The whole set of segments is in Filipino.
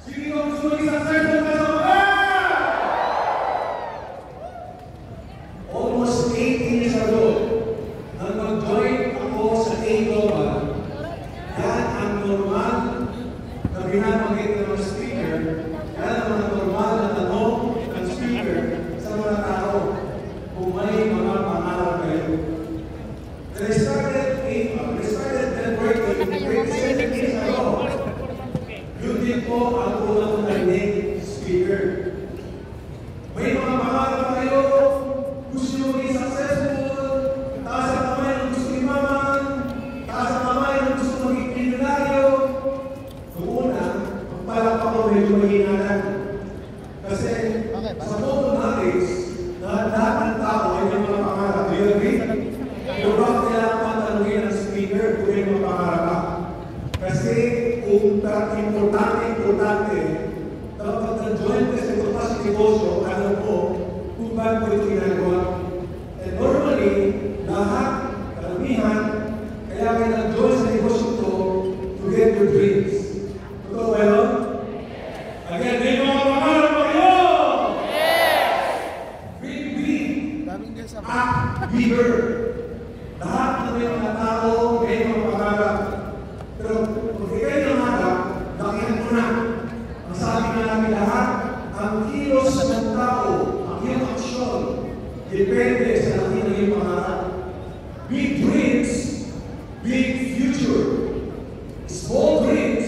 Sino ang gusto maging successful ka sa mga? Almost 18 years ago, nang mag-join ako sa A-Global, yan ang normal na binabagay ng mga speaker, yan ang mga normal na tanong ng speaker sa mga tao kung may mga pangarap kayo. I started networking 27 years ago. Yun din po ang unang narinig speaker. May mga pangarap kayo, gusto nyo maging successful, taas ang kamay ng gusto imaman, taas ang kamay ng gusto maging milyonaryo. Noong una, magpalakpak ko medyo mahinanan. Kasi sa modern knowledge, lahat ng tao ay may mga pangarap. Do you agree? Yung bakit kailangan patanungin ng speaker kung may mga pangarap ka? Kasi kung importante, dapat na-join ka sa ito pa sa negosyo, alam mo kung bakit mo ito ginagawa. And normally, lahat, karamihan, kaya kayo nag-join sa negosyo ito to get your dreams. Totoo ba yun? Again, may mga pangarap ba kayo? Yes! Dream big. Act bigger. Lahat ng may mga tao, may mga pangarap. Pero kung ikay ng harap, lakihan mo na. Ang sabi na namin lahat, ang kilos ng tao, ang iyong aksyon, depende sa laki ng iyong pangarap. Big dreams, big future. Small dreams,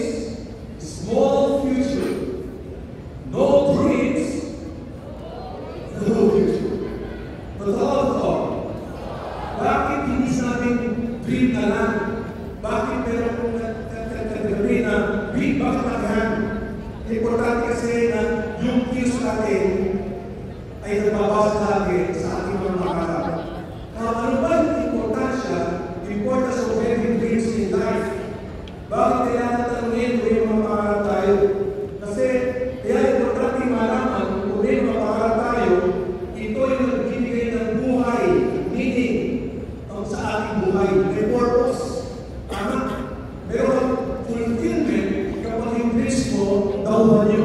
small future. No dreams, no future. Totoo. Bakit hindi sa ating dream na lang? Bakit meron kong nagkagabi na dream bakit naghan? Importante kasi na yung views natin ay nagbabawas natin sa ating mga pangarap. Ano ba yung importansya? Importance of having dreams in life. Bakit kailangan tanungin kung yung mga pangarap tayo? Kasi kaya importante malaman kung may mga pangarap tayo, ito yung nagbibigay ng buhay, meaning sa ating buhay. May purpose. Tama? Meron fulfillment kapag yung dreams mo, nauhan nyo.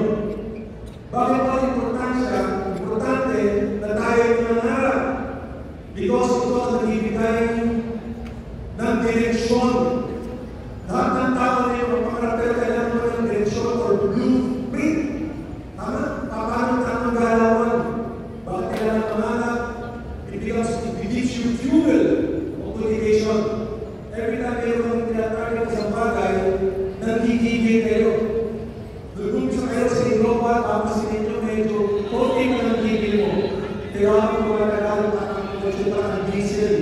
Bakit ba importansya? Importante na tayo yung nangarap. Because ito ang nagbibigay ng direksyon. Lahat ng tao na yung pangarap pero kailangan mo ng direksyon or blueprint. Tama? Paano tamang galawan? Bakit kailangan mangarap? Because it gives you fuel. Motivation. Every time kayo kung tinatarget sa bagay, nagigigil kayo. Nag-umpisa kayo sa global, papasin ninyo medyo konting na nagigil mo. Pero ako kung magkakaroon ang nagsuta ng diesel.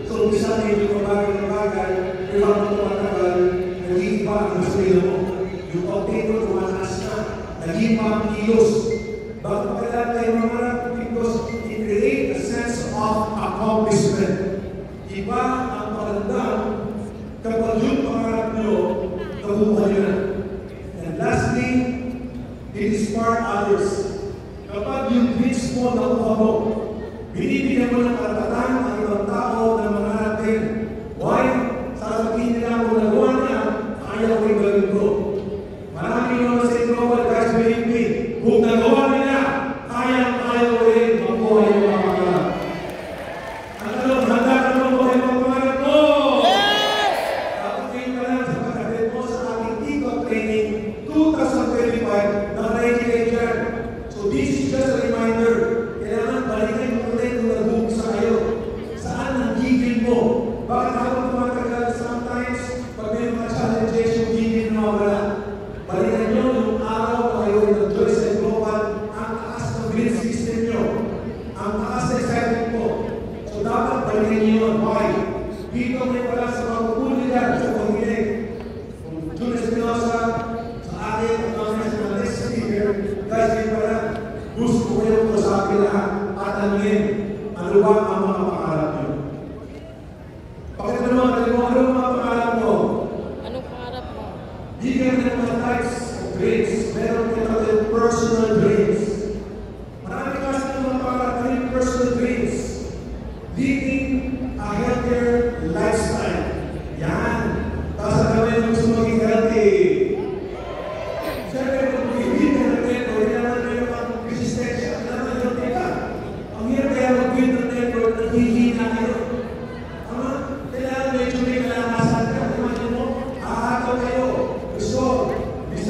So, umpisa medyo kabagay ng bagay, pero ako tumatagal, naging pa ang gusto mo. Yung octane mo tumataas na, naging pa ang kilos. Bakit kailangan kayo mangarap? Because it creates a sense of accomplishment. Iba ang pakiramdam kapag yung pangarap nyo, nabubuhay nyo na. And lastly, it inspire others. Kapag yung dreams mo nakuha mo, binibigyan mo ng karapatan ang ibang tao na mangarap din. Why? Sasabihin nila kung nagawa niya, kaya ko yung gawin ko. Maraming mga sa global guys, believe me, kung nagawa nila, kaya ko rin mabuhay yung mga pangarap. Handa ka naman buhay mga pangarap mo! Yes! Tapos ngayon ka lang sa pagkakit mo sa ating TikTok training 2025 na ready kayo dyan. So this is just a reminder. Kailangan balikan mo ulit kung nag-umpisa kayo. Saan ang gigil mo? Bakit habang tumatagal sometimes pag may mga challenges yung gigil na mawala? Balikan nyo yung araw na kayo nag-join sa global, ang taas ng green system nyo, ang taas na excitement mo. So dapat balikan nyo yun. Why? Dito may pala sa mga kukuligan sa pag-inig. Kung June Espinosa, sa akin, at mga national speaker, guys, may pala, gusto ko kayo ko sa akin lahat at tanungin, ano ba ang mga pangarap nyo? Pakita naman, ano ang mga pangarap mo? Anong pangarap mo? Bigyan ng mga types of dreams. Meron kita personal dreams. Marami kasi ng mga pangarap ng personal dreams. Living a healthier lifestyle. Yan. Tapos ang gawin mo gusto maging healthy. Siyempre, kung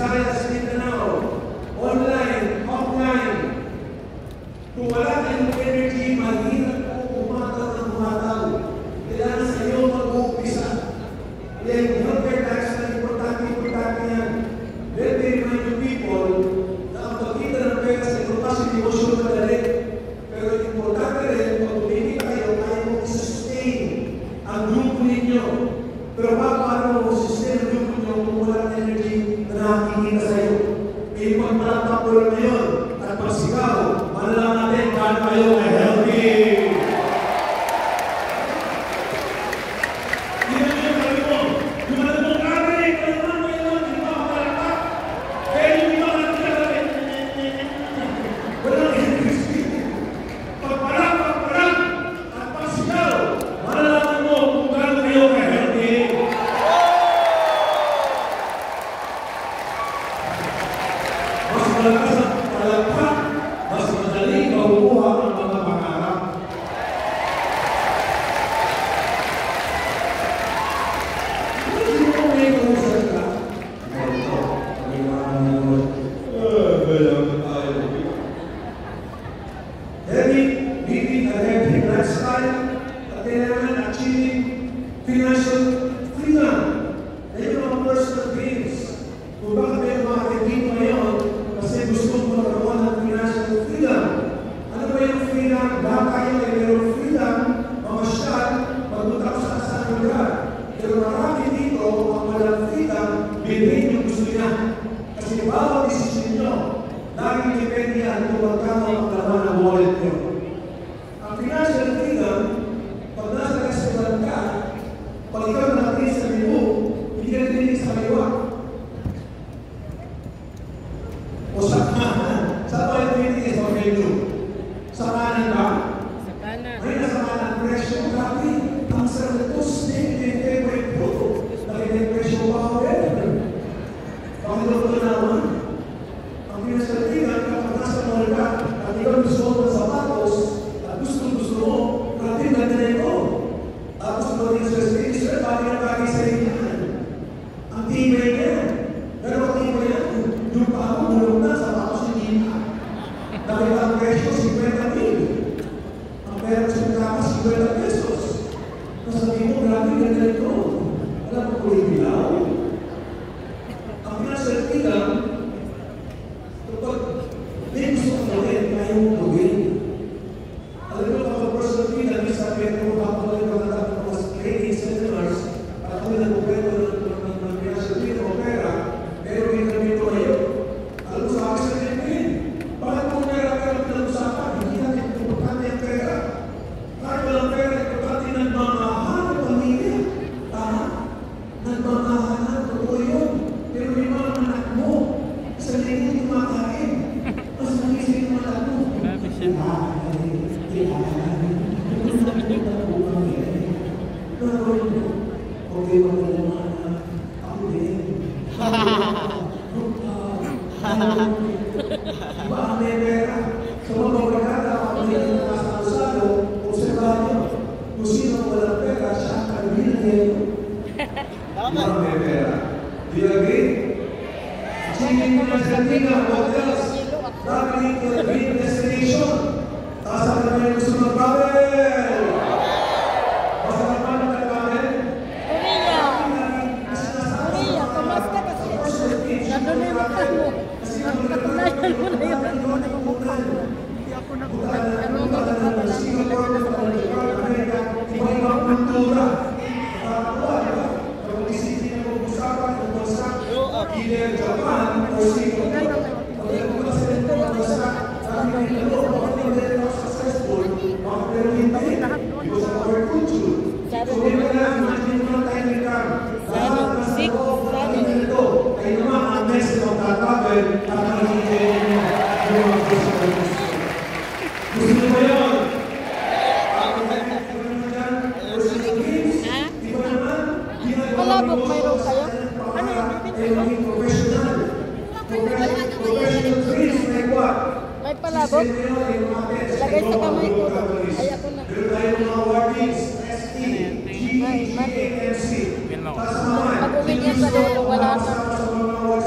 Visayas, Mindanao, online, offline. Kung wala kayong energy, mahirap po umataw. Kailangan sa iyo mag-uumpisa. Yung healthcare tax na importante yan. Let me remind you people na ang pagkita ng pera sa inupas, hindi mo sure madali. Pero importante rin, pag tumingin kayo, kaya mo i-sustain ang grupo ninyo. Pero paano mo sustain ang grupo ninyo kung walang energy na nakikita sa iyo? Kaya pagpalakpak ko lang ngayon at pagsigaw, malalaman natin paano kayo ay healthy. Mas madali makukuha ang mga pangarap. Hindi mo may kausap ka. Living a healthy lifestyle, kailangan achieving financial freedom. Ayun ang personal dreams. Kung bakit may mga kaibigan ngayon, kasi gusto mo magkaroon ng financial freedom. Ano ba yung freedom? Lahat kayo ay mayroong freedom, mamasyal, magpunta ko sa kasang lugar. Pero marami dito, ang walang freedom, bilhin yung gusto niya. Kasi bawat desisyon nyo, laging depende yan kung magkano ang laman ng wallet nyo. Ang financial freedom, pag nasa restaurant ka, pag ikaw natin sa menu, hindi ka natin sa kaliwa. O sa kanan. Sa tayo tinitingin sa menu? Sa kanan ba? Sa kanan. Ay, nasa kanan. Presyo. Grabe. Ang sarap ito. Snake. Yung favorite po. Nakita presyo ba ako rin? Bakit ako naman? Ang pinasalitigan, kapag nasa mall ka, at ikaw gusto mo ng sapatos, at gusto mo, grabe, ganda na ito. Tapos mo rin sa stage, sir, bakit ang bagay sa inyo? Ang tibay niya. Pero ang tibay niya, yung pa ako, mulong na, sapatos hindi na. Dahil ang presyo, 50,000. Ang pera sa kama, 50 pesos. Nasabi mo, grabe, ganda ito. Alam mo ko yung bilaw? Ang pinasalitigan, kapag may gusto kong gawin, kaya mo gawin. Alam mo, kapag personal freedom, sabi ko, kapag nagkakaroon ng mga training seminars, at kami nagpukwento ng financial freedom o pera, pero ginamit ko ngayon. Alam mo, sa akin sa rin, bakit kung pera pinag-usapan, hindi natin importante ang pera. Kahit walang pera, importante nagmamahal ng pamilya. Tama? Nagmamahal na, totoo yun. Pero may mga anak mo, sa linggo kumakain. Mas nagising yung anak mo. Grabe siya. Okay, naman. Ako din. Iba ang may pera. Sa mga pagkakata, ako din ang nasa usado, observahan nyo. Kung sino ang walang pera, siya ang kalubinan niya. Iba ang may pera. Do you agree? Achieving financial hotels, traveling to a dream destination. Taas ang naman yung gusto ng travel. Basta naman ang travel. Uriya, kamusta kasi? Nandun na yung mukha mo. Katunayan mo na yun. Nandun na yung mukha mo. Hindi ako nakuha. Ano ang mukha pala? Singapore, Amerika, iba-ibang kultura. Nakakatuwa, di ba? Kapag isipin na pag-usapan ng bansa, either Japan or Singapore. Pag nagpunta sila ng bansa, sabi nila, bakit hindi na successful? Bakit pero hindi? Because of our culture. So, di ba na, imagine mo na tayo nagkam. Lahat na sa loob ng ating ito, ay naman ang message ng tatabel at nakikita nyo yung mga gusto ko gusto. Gusto nyo ba yun? Palabok mayroon kayo? Ano yung professional dreams like what? may palabok? Lagay sa kamay ko. Ay, ako na. Meron tayo mga awardees, ST, G, GAMC. Tapos naman, Pag uwi niya sa dulo, wala na. sa mga awards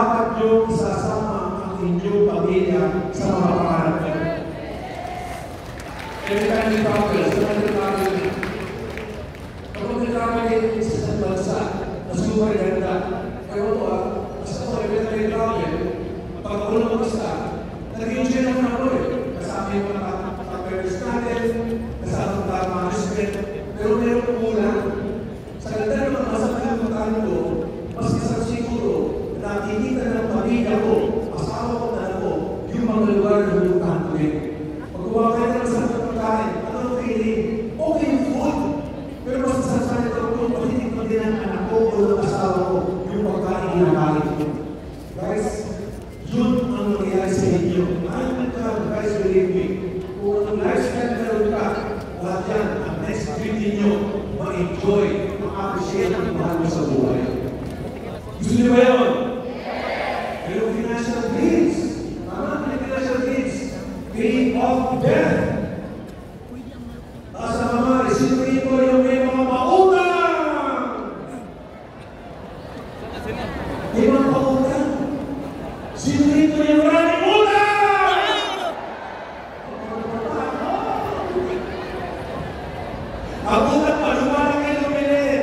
dapat nyo isasama ang inyong pamilya sa mga pangarap nyo. Every time we travel, kapag nag-travel sa isang bansa na super ganda, kaya ito basta ko, every time we travel, pag unang basta, nag-enjoy naman ako kasama yung mga kapagpapers natin, kasama ang mga student, pero meron kulang. Sa ganda naman, masakit ang magkano ko, mas isang siguro, nakikita ng pamilya ko, asawa ko na ako, yung mga lugar na lulutan ko rin. Pag kumakain na sa pagkain, anong feeling? Okay yung food. Pero mas sasalit ako, pag-inig ko din ang anak ko o ng asawa ko, yung pagkain ginakain ko. Guys, yun ang nangyayari sa inyo. Guys, believe me, kung ang lifestyle meron ka, lahat yan, ang next dream ninyo, ma-enjoy, ma-appreciate ang mahal mo sa buhay. Gusto niyo ba yun? Pero financial dreams, tama? Financial dreams, paying off debt. Sa mga resinuin ko yung may mga pautang! May mga pautang. Sinuin ko yung maraming utang! Ang utang pa, lumalaki kayo lumilit.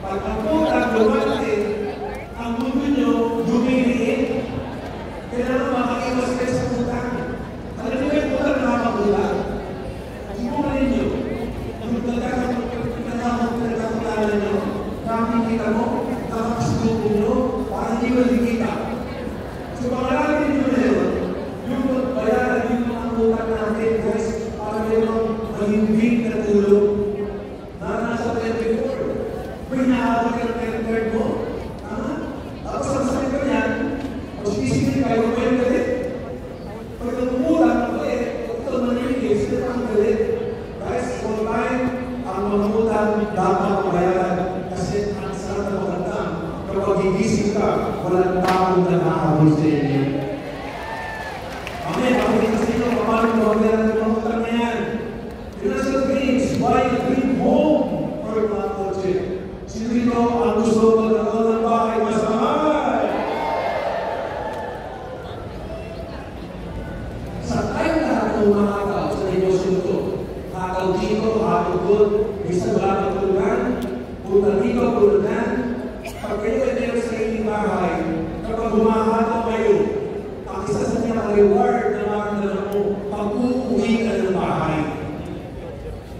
Pag ang utang lumalaki, ang mundo nyo lumiliit. Kailangan makaiwas kayo sa utang. Alam niyo yung utang nakakutang? Ipunin nyo. Kung nagkakakutala nyo, nakikita mo, nakakasuko nyo, para hindi mo nakikita. So, pangalangin nyo na yun, yung bayaran yung mga utang natin, guys, para mayroong mahimbing na tulong. Naranasan ko yan before. May nahabag ka ng credit card mo. Tama? Tapos ang sakit ko yan, kung isipin kayo, may galit. Pag nagmumutang, ito manimigay, sila pang galit. Guys, all time, ang mga utang dapat mabayaran. Kasi ang sarap na magandang, kapag gigising ka, walang taong na nakahabol sa inyo. Amen. Ako din sa inyo, paano mabayaran ng mga utang na yan? Financial dreams, buy a dream home for mga kotse. Sino dito ang gusto magkaroon ng bahay masamay? Sa tayo lahat ng mga tao sa negosyo ito, hataw dito, hataw doon, isa wala matulungan, punta dito, tulungan. Pag kayo ay meron sa inyong bahay, kapag humahataw kayo, ang isa sa mga reward na makakalaman mo, pag-uuwi ka ng bahay.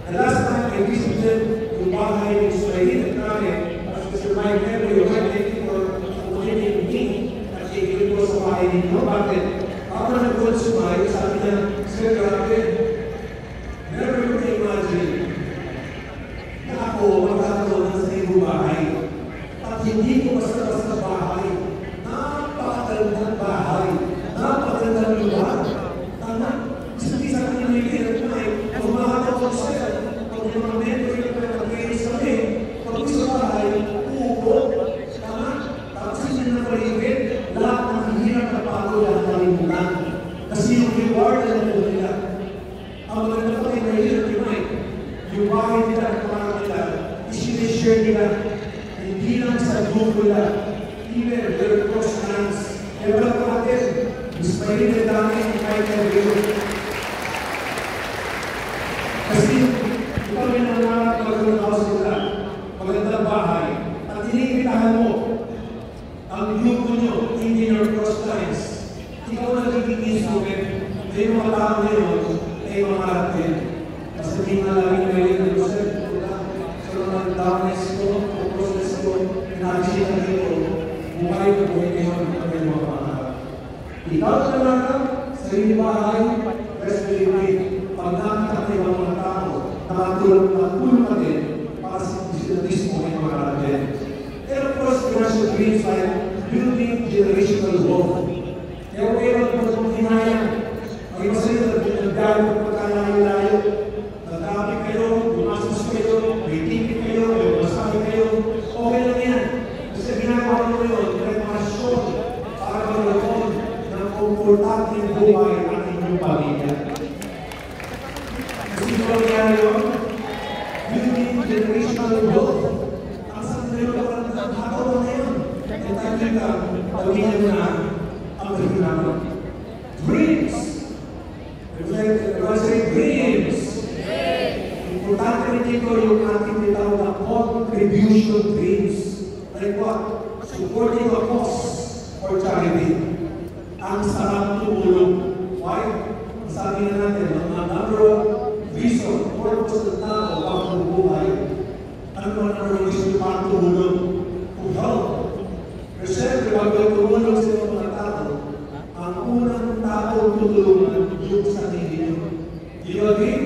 The last time I visited yung bahay ng Israel at Kare, as Mr. Mike Henry, you might thank you for opportunity me at ikilig ko sa bahay ninyo. Bakit? Ako na nag-consume, sabi niya, Sir, grabe, never could imagine na ako magkakaroon ng sarili bahay. At hindi ko basta-basta bahay. Napakagandang bahay. Napakagandang lugar. Tama? Isa kanya na yung hirap na kung makakaw ko siya, kung yung mga member yung pag-iis kami, pag gusto bahay, uupo. Tama? Tapos hindi na paligid, lahat ng hirap na pagod ang kalimutan. Kasi yung reward na nila. Ang maganda pa kayo na hirap yung mic. Yung bahay nila at kumarang nila, isinishare nila. Hindi lang sa grupo nila. Even their close friends. Kaya wala po natin. Ismailin na dami yung kahit na rin. Kasi ikaw rin ang magandang house nila. Magandang bahay. At iniimitahan mo ang grupo nyo, hindi your close friends. Ikaw na nagiging instrument. Kaya yung mga tao na yun, ay mga natin. Kasi hindi nga lagi na rin ang gusto. Sa mga darkness ko, o process ko, pinag-isita dito, buhay ko buhay kayo ang mga pangarap. Ikaw na lang sa inyong bahay, rest believe me, pag nakita kayo ang mga tao, nakatulong ka din para sa mismo ay mga natin. And of course, financial dreams like building generational wealth. Kaya kayo ang hinayang, ang iba sa inyo, nagdaan ng pagkalayo-layo, nagdami kayo, lumasos kayo, may ticket kayo, may masahe kayo, okay lang yan. Kasi ginagawa nyo yun, preparasyon para magkaroon ng komportableng buhay ang inyong pamilya. Kasi ito ang nangyari yun, building generational wealth. Ang sandali ko lang, hataw na yun. entitled ka, pamilya mo na ang mahirapan. Dreams. Everyone say dreams. Importante rin dito yung ating tinatawag na contribution dreams. Like what? Supporting a cause or charity. Ang sarap tumulong. Why? Sabi na natin, ang number one reason, purpose ng tao ang buhay. Ano ang number one reason para tumulong? To help. Pero siyempre, wag yung tumulong sa mga tao, ang unang tao tutulungan yung sarili nyo. Do you agree?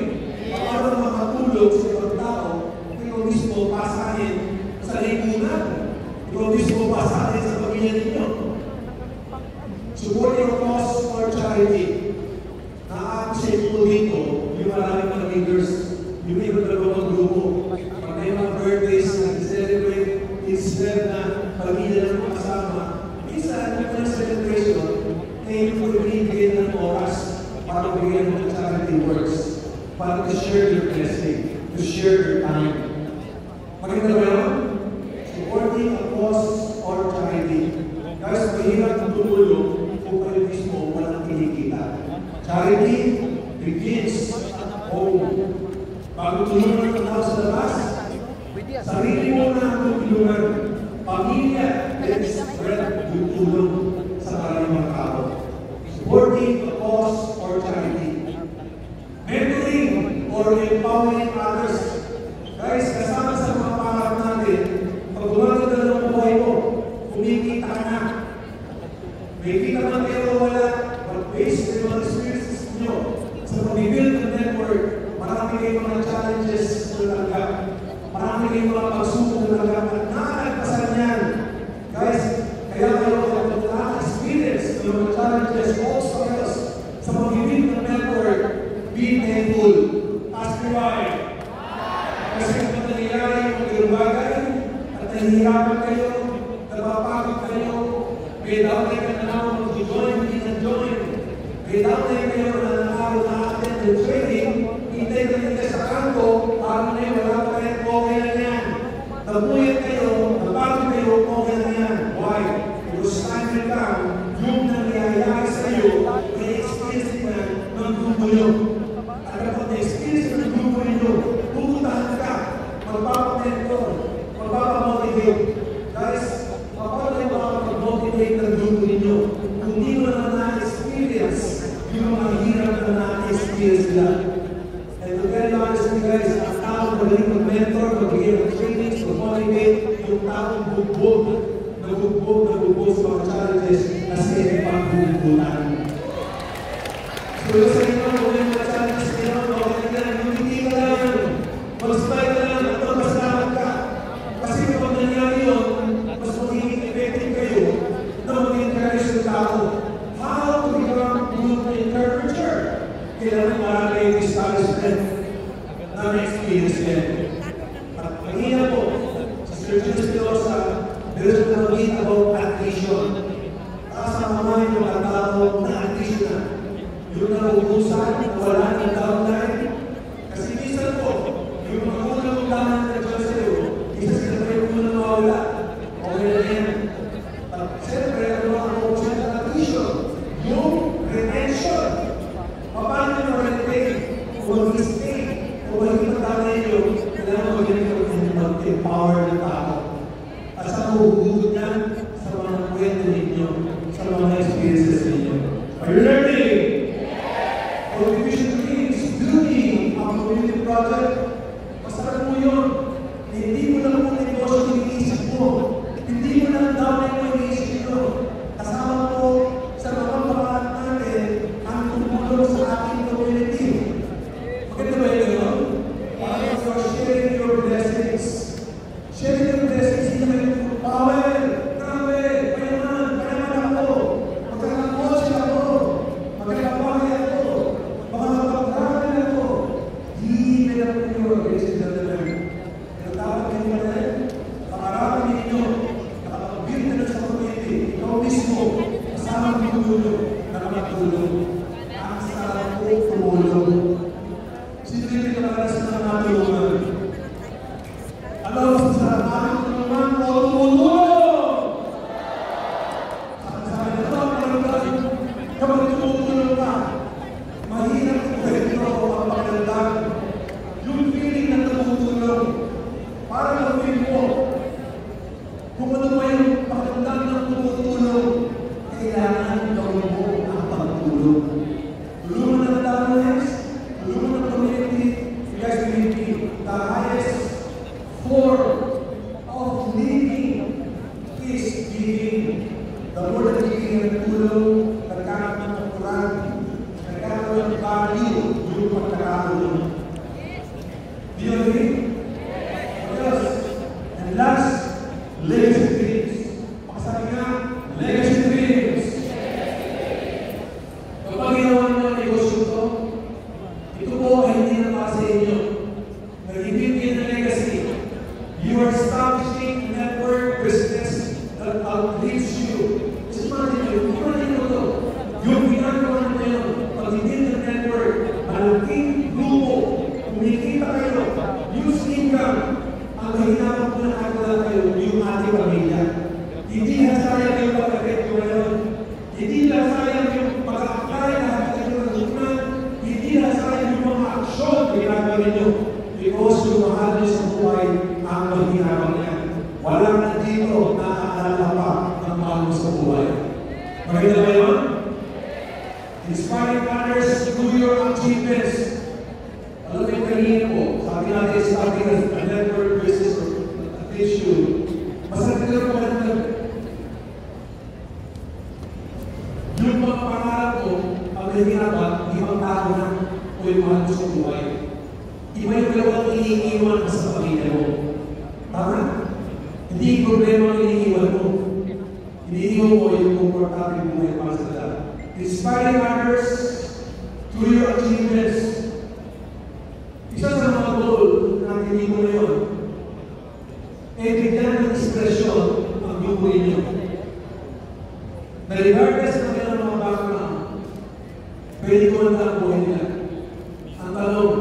Para makatulong sa ibang tao, ikaw mismo pasahin sa lipunan. Ikaw mismo pasahin sa pamilya ninyo. Supporting a cause or charity. Na-appreciate po dito yung maraming mga leaders, yung iba't ibang grupo. Pag may mga birthdays na i-celebrate, instead na pamilya ng kasama, minsan yung mga celebration, kayo po ibigay ng oras para bigyan ng charity works, para to share your blessing, to share your time. Maganda ba yun? Supporting a cause or charity. Guys, mahirap ang tumulong kung kayo mismo walang kinikita. Charity begins at home. Bago tulungan ng tao sa labas, sarili mo na ang tutulungan. Pamilya, let's spread yung tulong sa maraming mga tao. Supporting a cause or charity. Mentoring or empowering others. Guys, kasama sa mga pangarap natin, pag gumaganda ng buhay mo, kumikita ka na. May kita man kayo wala, based on mga experiences nyo sa pag-build ng network, marami kayong mga challenges na talaga. Marami kayong mga pagsubok na talaga at nakakagpasan yan. Guys, kaya kayo nakaka-experience ng mga challenges, obstacles sa pag-build ng network. Be thankful. Ask me why. Kasi kung nangyayari yung mga bagay at nahihirapan kayo, napapagod kayo, may daw kayo na mag-join, hindi na-join. May daw kayo na nakaraw na atin ng training, hintay na nila sa kanto, parang na wala pa kayo, okay na yan. Tabuyan kayo, napagod kayo, okay na yan. Why? Because time will come, yung nangyayari sa iyo, may experience na ng grupo nyo. At kapag na-experience ng grupo nyo, pupuntahan ka, magpapatentor, magpapamotivate. Guys, kapag kayo makapag-motivate ng grupo ninyo, kung di mo naman na-experience, yung mga hirap na na-experience nila. And to tell you honestly guys, ang taong magaling mag-mentor, magbigay ng trainings, mag-motivate, yung taong bugbog sa mga challenges na sila pag-bubulan. So yung sa inyo, kung yung mga challenges nyo, okay na yan, hindi ka lang, mag-smile ka lang, at magpasalamat ka. Kasi kapag nangyari yun, mas magiging effective kayo na mag-encourage ng tao. How to become good encourager? Kailangan marami yung establishment na na-experience yan. At kanina po, sa Sir Espinosa, meron na mag-eat about addition. Kasama yung mga tao na addition na. Yung naubusan, wala ng downline. Kasi minsan po, yung mga unang ulangan na dyan sa iyo, isa sila pa yung unang mawala. Okay na yan. At siyempre, ano ang option na addition? Yung retention. Paano nyo retain? Kung mag-stay, kung mag-ipatanay nyo, kailangan mag-empower ng tao. At sa mahuhugot yan, sa mga kwento ninyo, sa mga experiences ninyo. Are you learning? Contribution dreams, building a community project. Masarap mo yun. Hindi mo lang po negosyo iniisip mo. Hindi mo lang dami mo iniisip mo. Kasama mo sa mga pangalan natin ang tumulong sa ating community. Maganda ba yun? Para you're sharing your blessings. Sharing your blessings, hindi naman yung power. Grabe, payaman ako. Magkakakosya ako. Magkakabahay ako. Makakapagdagan ako. Hindi na po yung organization na naman. Pero dapat kayo na rin, pangarapin ninyo, nakapag-build na sa community, ikaw mismo, kasama ng tumulong, nakapagtulong. Ang sarap po tumulong. Sino rin pinakalas na natulungan? Alam mo, sa sarap namin tulungan mo, tumulong! giving, the more nagiging ng tulong, nagkakaroon ng kapuran, nagkakaroon ng value yung pagkakaroon. Do you agree? Yes. And last, legacy dreams. Pasabi nga, legacy dreams. Kapag ginawa nyo ang negosyo ito, ito po ay hindi na para sa inyo. Nag-ibigay na legacy. You are establishing a network business that outlives you. Just imagine mo ito. Yung ginagawa na yun, pag-ibigay ng network, malaking grupo, kumikita kayo, use income, ang mahinapan po na nakagawa kayo, yung ating pamilya. Hindi na sayang yung pagkakit ko ngayon. Hindi na sayang yung pag-apply na kayo ng lunan. Hindi na sayang yung mga aksyon na ginagawa ninyo. Because yung mahal nyo sa buhay, ang mahinapan niya. Walang na dito nakakaalala pa ng mahal mo sa buhay. Maganda ba yun? Inspiring others through your achievements. Alam mo yung kanina po, sabi natin, starting a network business or at least you, masarap ka rin magandang yung mga pangarap ko, ang nahihirapan, ibang tao na o yung mahal mo sa buhay. Iba yung dalawang iniiwan sa pamilya mo. Tama? Hindi yung problema ang iniiwan mo. Iniiwan mo yung komportable buhay para sa dala. Inspiring others through your achievements. Isa sa mga goal na hindi mo na yun, bigyan ng ekspresyon ang buhay niyo. Na regardless ng kailang mga background, pwede ko na ang buhay nila. Ang tanong,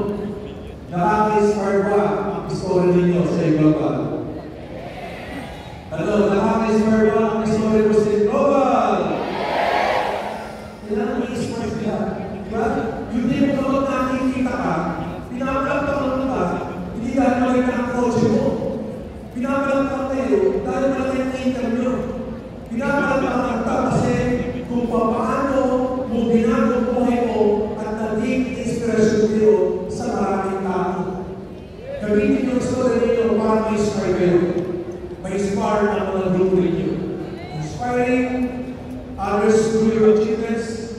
nakaka-inspire ba ang story ninyo sa global? Ano, nakaka-inspire ba ang story mo sa global? Kailangan i-inspire sila. Diba? Yung di mo kapag nakikita ka, pinapalagpakan ka, hindi dahil makita ang kotse mo. Pinapalagpakan kayo dahil malaki ang income nyo. Pinapalagpakan ka kasi kung paano mo ginagawang buhay mo at naging inspirasyon kayo sa maraming tao. Gamitin yung story ninyo para ma-inspire kayo. Ma-inspire ang mga grupo ninyo. Inspiring others through your achievements.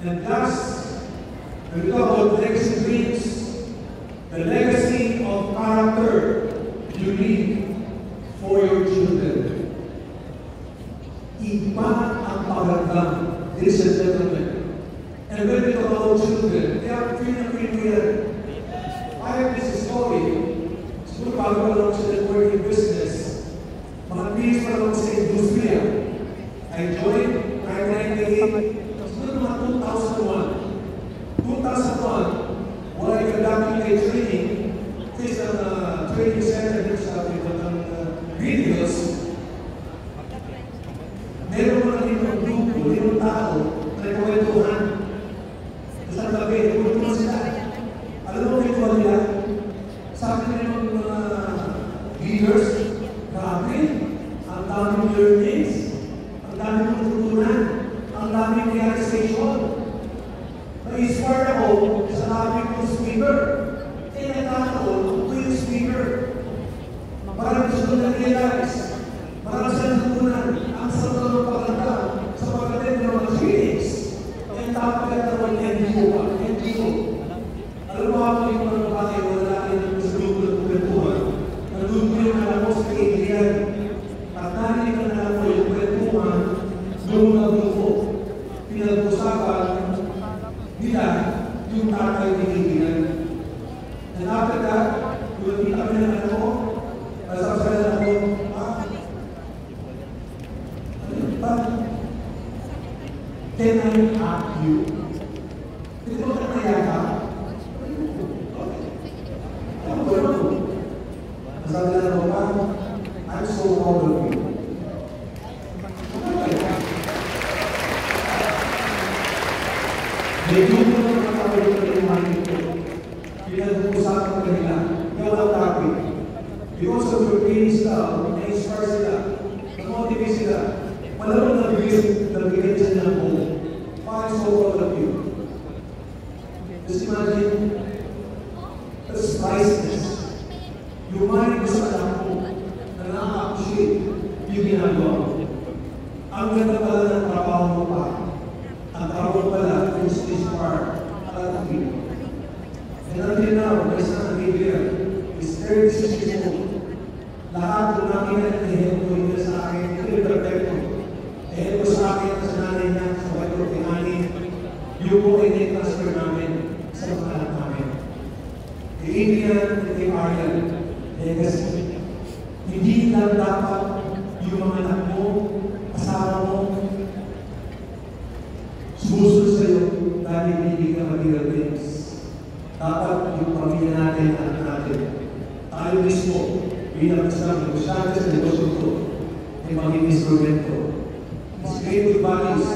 And last, we talk about legacy dreams, the legacy of character you leave for your children. Iba ang pagandang, ladies and gentlemen. And when we talk about children, they are freedom. I have this story. Siguro bago pa lang sa networking business, mga pinis pa lang sa industriya. I joined 1998. Siguro mga 2001. 2001, while I conducting a training, this is a training center sa videos, meron mo na rin ng grupo, rin tao, na nagkakwentuhan. Sa gabi, nagkwentuhan sila. Alam mo kwentuhan nila? Sabi nila ng mga leaders, grabe, ang daming learnings, ang daming tutunan, ang daming realization. Na-inspire ako sa daming kong speaker. Nagkakaroon ako yung speaker. Parang gusto ko na-realize, parang sa natutunan, ang sarap ng pagkanta sa pagkatid ng mga feelings. Ang tapagkatawa ng NGO pa, NGO. Alam mo ako yung mga bakit wala natin sa grupo ng kwentuhan. Nandun ko yung alam mo sa Adrian. At narinig ka na alam mo yung kwentuhan doon na grupo. Pinag-usapan nila yung tatay ni Adrian. And after that, kung nakita kami ng anak ko, nasasalan ako, can I ask you? Hindi ko ka nayaka? Ano ba ito? Nasasalan ako pa, I'm so proud of you. Medyo ko na nakakawin ko rin mga ito. Pinag-uusapan ko nila, ikaw ang topic. Because of your pain style, na-inspire sila, na-motivate sila, malamang nabigay sila ng buong. I'm so proud of you. Just imagine, that's priceless. Yung mind mo sa anak mo, na nakaka-appreciate yung ginagawa mo. ang ganda pala ng trabaho mo pa. Ang trabaho pala, is this part, alam mo. And until now, my son Gabriel is 36 years old. Lahat ng namin na ko ito sa akin, ito yung perfecto. Ko sa akin sa nanay niya, sa wato tinani, yung po ay transfer namin sa mga anak namin. Kay Adrian at kay Arian, legacy. Hindi lang dapat yung mga anak mo, asawa mo, susunod sa'yo dahil hindi ka material things. Dapat yung pamilya natin at natin. Tayo mismo, bilang isang negosyante sa negosyo ko, ay maging instrumento. Creative values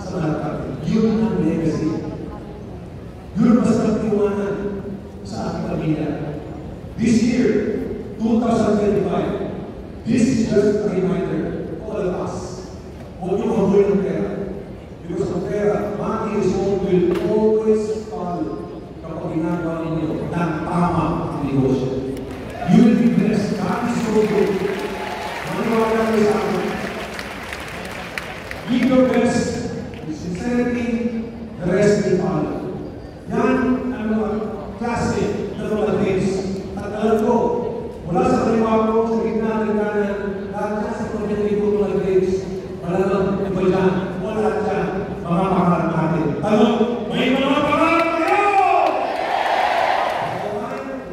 sa lahat natin. Yun ang legacy. Yun mas nagtiwanan sa ating pamilya. This year, 2025, this is just a reminder to all of us. Huwag niyo mabuhay ng pera. Because ang pera, money is all will always follow kapag ginagawa ninyo ng tama ang negosyo. You will be blessed. God is so good. Maniwala kayo sa akin. Give your best with sincerity, the rest will follow. Yan ang mga klase ng mga things. At alam ko, mula sa kaliwa ko, sa gitna ng kanan, lahat sa pagdating ko mga things, wala nang iba dyan, wala dyan, mga pangarap natin. Tanong, may mga pangarap kayo!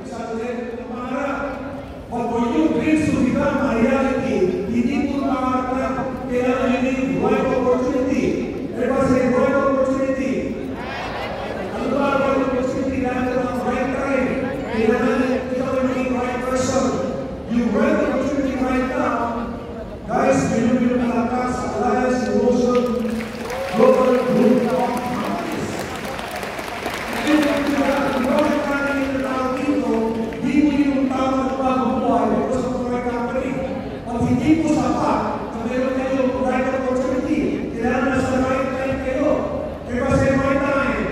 Sabi din, ang pangarap. But for you, dreams to become a reality, hindi po pangarap, kailangan you need right opportunity. Everybody say, right opportunity. Ano ba ang right opportunity? Kailangan ng right time. Kailangan ikaw yung maging right person. You right opportunity right now. Guys, bilong-bilong malakas, alliance, emotion, global group of companies. Hindi mo kakanin ng tao dito, hindi mo yung tao na bagong buhay because of the right company. At hindi po sapat na meron kayo right opportunity. Kailangan na sa right time kayo. Everybody say right time.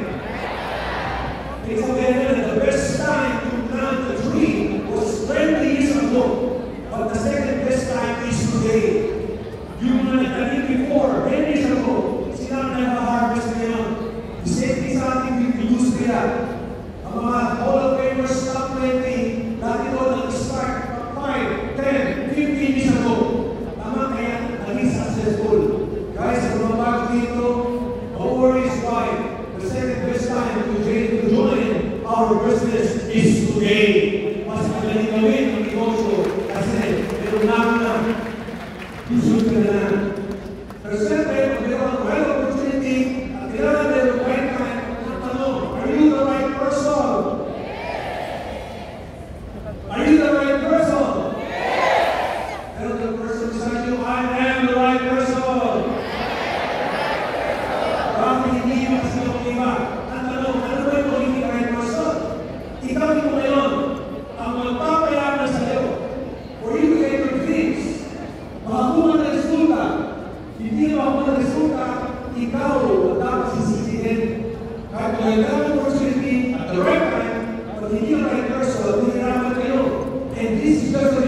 It's okay that the best time to plant a tree was 20 years ago. But the second best time is today. Yung mga nagtanim before, 10 years ago, sila ang nag-harvest ngayon. The same thing sa ating industriya. Ang mga Hall of Famers top 20, dati ko nag-start 5, 10, 15 years ago. Tama kaya naging successful. Guys, ang mga bago dito, no worries why. The second best time to join our business is today. Mas magaling gawin ang negosyo kasi meron namin na gusto ka na. Pero siyempre, kung meron ang right opportunity at kailangan meron right time, ang tanong, are you the right person? Are you the right person? Tell the person beside you, I am the right person. Bakit hindi yung kasi yung iba? Ang tanong, ano ba yung hindi right person? Ikaw mo ngayon, ang magpapayaman sa'yo, for you to get your dreams, makakuha ng resulta. Hindi makakuha ng resulta, ikaw ang dapat sisisihin. Kahit may lang opportunity at the right time, pag hindi yung right person, hindi naman kayo. And this is just